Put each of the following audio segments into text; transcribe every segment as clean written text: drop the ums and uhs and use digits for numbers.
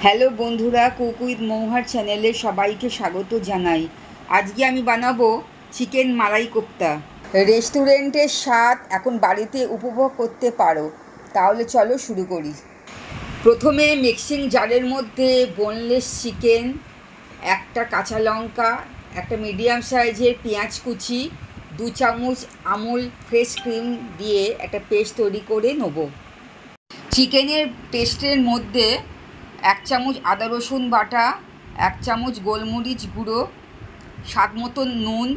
Hello বন্ধুরা, cook with মৌহার চ্যানেলে সবাইকে স্বাগত জানাই। আজকে আমি বানাবো চিকেন মালাই কোপ্তা। রেস্টুরেন্টের স্বাদ এখন বাড়িতে উপভোগ করতে পারো। তাহলে চলো শুরু করি। প্রথমে মিক্সিং জারের মধ্যে বোনলেস চিকেন, একটা কাঁচা লঙ্কা, একটা মিডিয়াম সাইজের পেঁয়াজ কুচি, 2 চামচ আমুল ফ্রেশ ক্রিম দিয়ে একটা পেস্ট তৈরি করে নেব। চিকেনের পেস্টের মধ্যে 1 চামচ আদা রসুন বাটা, 1 চামচ গোলমরিচ গুঁড়ো, স্বাদ মতন নুন,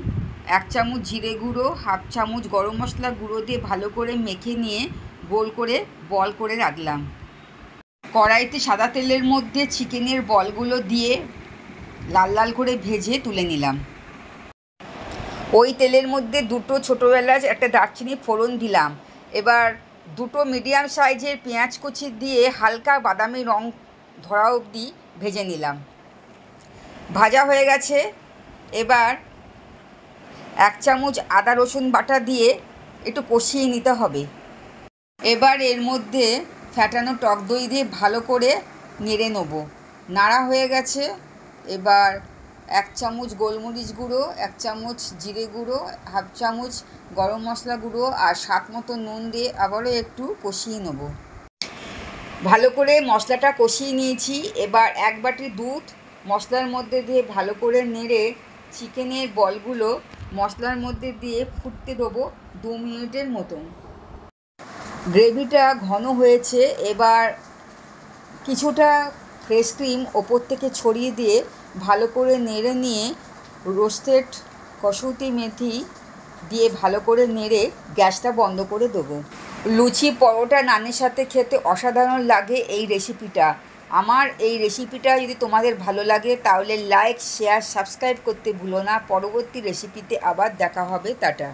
1 চামচ জিরে গুঁড়ো, 1/2 চামচ গরম মশলা গুঁড়ো দিয়ে ভালো করে মেখে নিয়ে গোল করে বল করে রাখলাম। কড়াইতে সাদা তেলের মধ্যে চিকেনের বলগুলো দিয়ে লাল লাল করে ভেজে তুলে নিলাম। ওই তেলের মধ্যে 2টো ছোটো এলাচ, একটা দারচিনি ফোড়ন দিলাম। এবার 2টো মিডিয়াম সাইজের পেঁয়াজ কুচি দিয়ে হালকা বাদামি রং ধরা অবধি ভেজে নিলাম। ভাজা হয়ে গেছে। এবার 1 চামচ আদা রসুন বাটা দিয়ে একটু কষিয়ে নিতে হবে। এবার এর মধ্যে ফ্যাটানো টক দই দিয়ে ভালো করে নেড়ে নেব। নাড়া হয়ে গেছে। এবার 1 চামচ গোলমরিচ গুঁড়ো, 1 চামচ জিরে গুঁড়ো, 1/2 চামচ গরম মশলা গুঁড়ো আর স্বাদ মতো নুন দিয়ে আবারও একটু কষিয়ে নেব। ভালো করে মশলাটা কষিয়ে নিয়েছি। এবার 1 বাটি দুধ মশলার মধ্যে দিয়ে ভালো করে নেড়ে চিকেনের বলগুলো মশলার মধ্যে দিয়ে ফুটতে দেবো 2 মিনিটের মতন। গ্রেভিটা ঘন হয়েছে। এবার কিছুটা ফ্রেশ ক্রিম ওপর থেকে ছড়িয়ে দিয়ে ভালো করে নেড়ে নিয়ে রোস্টেড কসুরি মেথি দিয়ে ভালো করে নেড়ে গ্যাসটা বন্ধ করে দেবো। লুচি, পরোটা, নানের সাথে খেতে অসাধারণ লাগে এই রেসিপিটা। আমার এই রেসিপিটা যদি তোমাদের ভালো লাগে তাহলে লাইক, শেয়ার, সাবস্ক্রাইব করতে ভুলো না। পরবর্তী রেসিপিতে আবার দেখা হবে। টাটা।